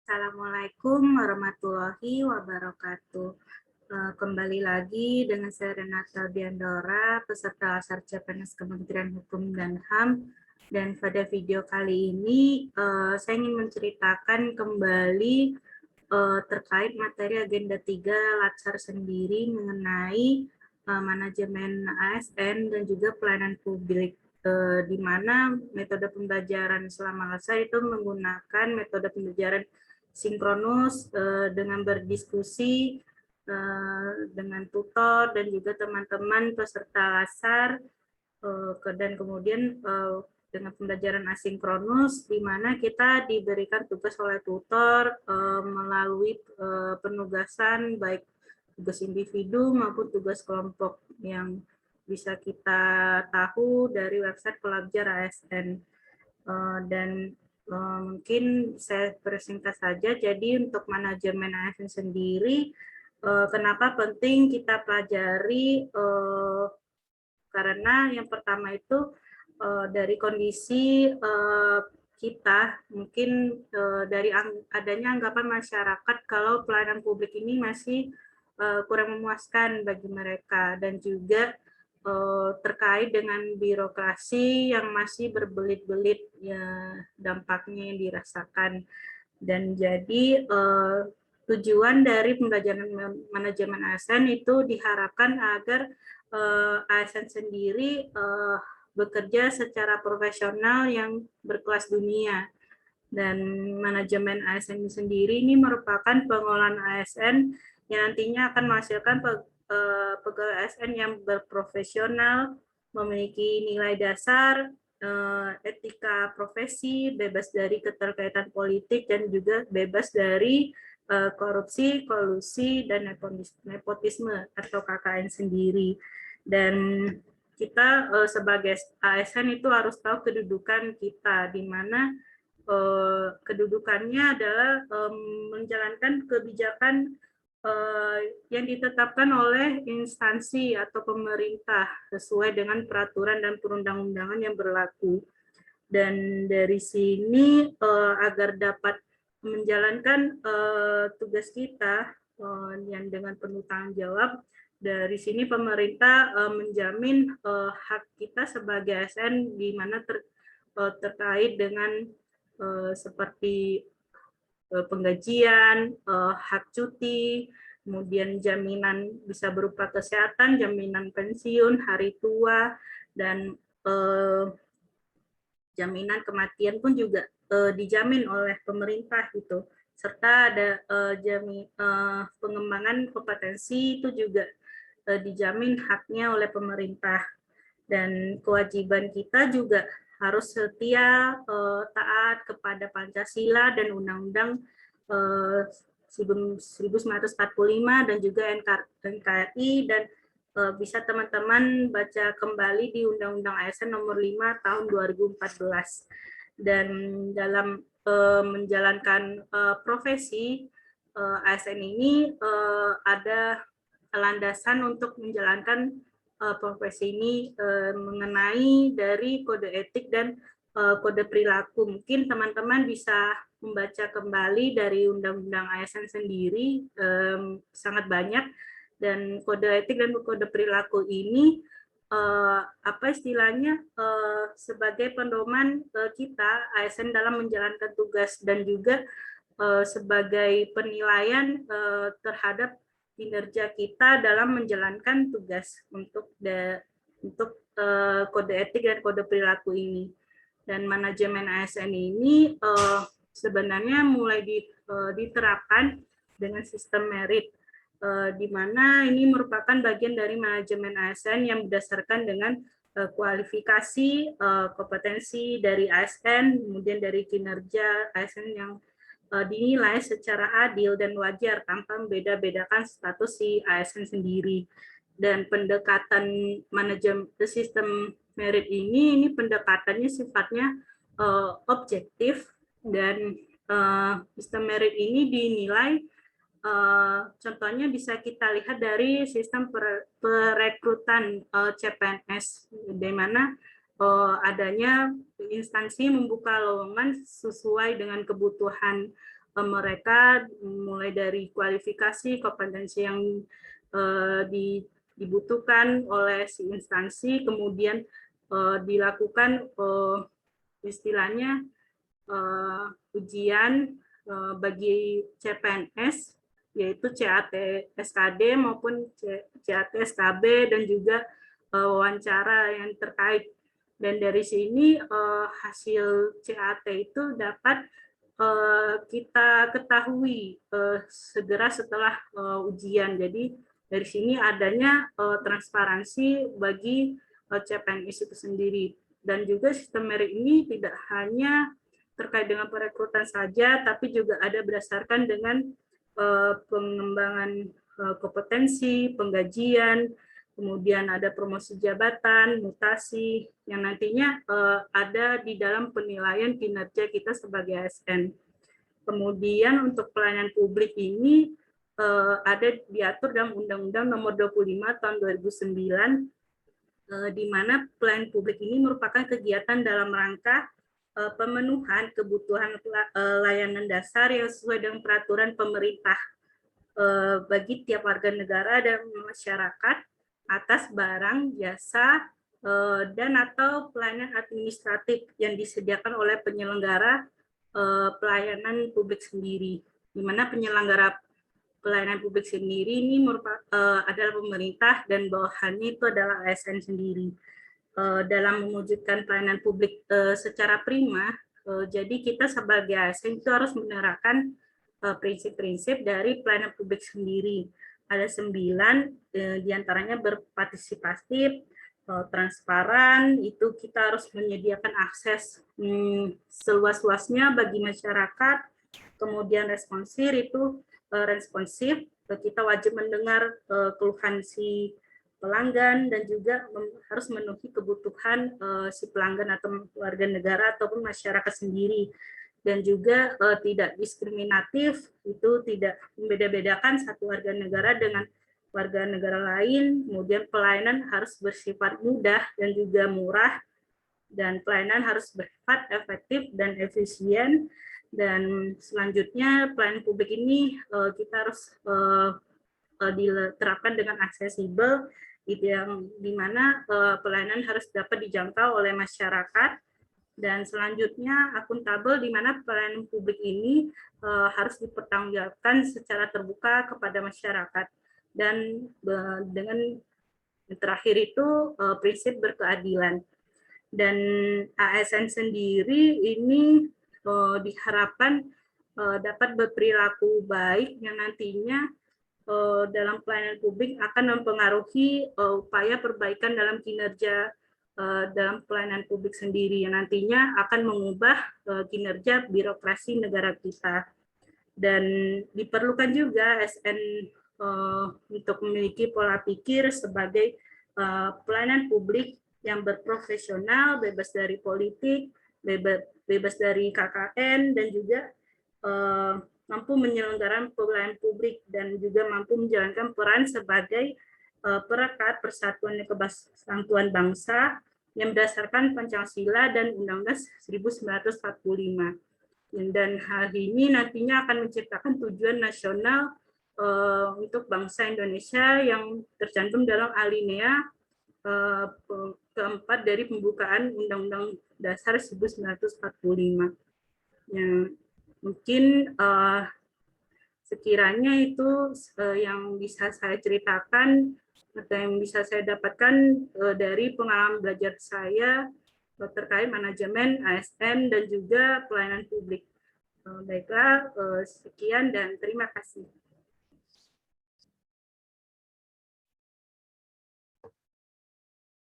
Assalamualaikum warahmatullahi wabarakatuh. Kembali lagi dengan saya Renata Biandora, peserta Lasar CPNS Kementerian Hukum dan HAM. Dan pada video kali ini saya ingin menceritakan kembali terkait materi agenda 3 Latsar sendiri mengenai manajemen ASN dan juga pelayanan publik. Di mana metode pembelajaran selama Latsar itu menggunakan metode pembelajaran sinkronus dengan berdiskusi dengan tutor dan juga teman-teman peserta Latsar, dan kemudian dengan pembelajaran asinkronus di mana kita diberikan tugas oleh tutor melalui penugasan baik tugas individu maupun tugas kelompok yang bisa kita tahu dari website Pelajar ASN. Dan mungkin saya persingkat saja. Jadi untuk manajemen ASN sendiri, kenapa penting kita pelajari? Karena yang pertama itu dari kondisi kita, mungkin dari adanya anggapan masyarakat kalau pelayanan publik ini masih kurang memuaskan bagi mereka, dan juga terkait dengan birokrasi yang masih berbelit-belit ya, dampaknya yang dirasakan. Dan jadi tujuan dari pembelajaran manajemen ASN itu diharapkan agar ASN sendiri bekerja secara profesional yang berkelas dunia. Dan manajemen ASN sendiri ini merupakan pengolahan ASN yang nantinya akan menghasilkan pegawai ASN yang berprofesional, memiliki nilai dasar, etika profesi, bebas dari keterkaitan politik, dan juga bebas dari korupsi, kolusi, dan nepotisme atau KKN sendiri. Dan kita sebagai ASN itu harus tahu kedudukan kita, di mana kedudukannya adalah menjalankan kebijakan yang ditetapkan oleh instansi atau pemerintah sesuai dengan peraturan dan perundang-undangan yang berlaku. Dan dari sini agar dapat menjalankan tugas kita yang dengan penuh tanggung jawab, dari sini pemerintah menjamin hak kita sebagai ASN di mana terkait dengan seperti penggajian, hak cuti, kemudian jaminan bisa berupa kesehatan, jaminan pensiun, hari tua, dan jaminan kematian pun juga dijamin oleh pemerintah gitu. Serta ada pengembangan kompetensi itu juga dijamin haknya oleh pemerintah. Dan kewajiban kita juga harus setia taat kepada Pancasila dan Undang-Undang 1945 dan juga NKRI, dan bisa teman-teman baca kembali di Undang-Undang ASN nomor 5 tahun 2014. Dan dalam menjalankan profesi ASN ini ada landasan untuk menjalankan profesi ini mengenai dari kode etik dan kode perilaku. Mungkin teman-teman bisa membaca kembali dari Undang-Undang ASN sendiri, sangat banyak, dan kode etik dan kode perilaku ini apa istilahnya sebagai pedoman kita ASN dalam menjalankan tugas, dan juga sebagai penilaian terhadap kinerja kita dalam menjalankan tugas untuk kode etik dan kode perilaku ini. Dan manajemen ASN ini sebenarnya mulai diterapkan dengan sistem merit, di mana ini merupakan bagian dari manajemen ASN yang berdasarkan dengan kualifikasi, kompetensi dari ASN, kemudian dari kinerja ASN yang dinilai secara adil dan wajar tanpa membeda-bedakan status si ASN sendiri. Dan pendekatan manajemen sistem merit ini pendekatannya sifatnya objektif, dan sistem merit ini dinilai contohnya bisa kita lihat dari sistem perekrutan CPNS, di mana adanya instansi membuka lowongan sesuai dengan kebutuhan mereka mulai dari kualifikasi, kompetensi yang dibutuhkan oleh si instansi, kemudian dilakukan istilahnya ujian bagi CPNS, yaitu CAT SKD maupun CAT SKB, dan juga wawancara yang terkait. Dan dari sini hasil CAT itu dapat kita ketahui segera setelah ujian. Jadi dari sini adanya transparansi bagi CPNS itu sendiri. Dan juga sistem merit ini tidak hanya terkait dengan perekrutan saja, tapi juga ada berdasarkan dengan pengembangan kompetensi, penggajian, kemudian ada promosi jabatan, mutasi, yang nantinya ada di dalam penilaian kinerja kita sebagai ASN. Kemudian untuk pelayanan publik ini ada diatur dalam Undang-Undang Nomor 25 Tahun 2009, di mana pelayanan publik ini merupakan kegiatan dalam rangka pemenuhan kebutuhan layanan dasar yang sesuai dengan peraturan pemerintah bagi tiap warga negara dan masyarakat atas barang, jasa, dan atau pelayanan administratif yang disediakan oleh penyelenggara pelayanan publik sendiri, di mana penyelenggara pelayanan publik sendiri ini adalah pemerintah dan bawahannya itu adalah ASN sendiri. Dalam mewujudkan pelayanan publik secara prima, jadi kita sebagai ASN itu harus menerapkan prinsip-prinsip dari pelayanan publik sendiri. Ada 9, diantaranya berpartisipatif, transparan, itu kita harus menyediakan akses seluas-luasnya bagi masyarakat, kemudian responsif, kita wajib mendengar keluhan si pelanggan dan juga harus memenuhi kebutuhan si pelanggan atau warga negara ataupun masyarakat sendiri. Dan juga tidak diskriminatif, itu tidak membeda-bedakan satu warga negara dengan warga negara lain. Kemudian pelayanan harus bersifat mudah dan juga murah, dan pelayanan harus bersifat efektif dan efisien. Dan selanjutnya pelayanan publik ini kita harus diterapkan dengan aksesibel, yang dimana pelayanan harus dapat dijangkau oleh masyarakat. Dan selanjutnya akuntabel, di mana pelayanan publik ini harus dipertanggungjawabkan secara terbuka kepada masyarakat. Dan dengan terakhir itu prinsip berkeadilan. Dan ASN sendiri ini diharapkan dapat berperilaku baik yang nantinya dalam pelayanan publik akan mempengaruhi upaya perbaikan dalam kinerja dalam pelayanan publik sendiri, yang nantinya akan mengubah kinerja birokrasi negara kita. Dan diperlukan juga ASN untuk memiliki pola pikir sebagai pelayanan publik yang berprofesional, bebas dari politik, bebas dari KKN, dan juga mampu menyelenggarakan pelayanan publik dan juga mampu menjalankan peran sebagai perekat persatuan dan kesatuan bangsa yang berdasarkan Pancasila dan Undang-Undang 1945. Dan hal ini nantinya akan menciptakan tujuan nasional untuk bangsa Indonesia yang tercantum dalam alinea keempat dari pembukaan Undang-Undang Dasar 1945. Yang mungkin sekiranya itu yang bisa saya ceritakan atau yang bisa saya dapatkan dari pengalaman belajar saya terkait manajemen ASN dan juga pelayanan publik. Baiklah, sekian dan terima kasih.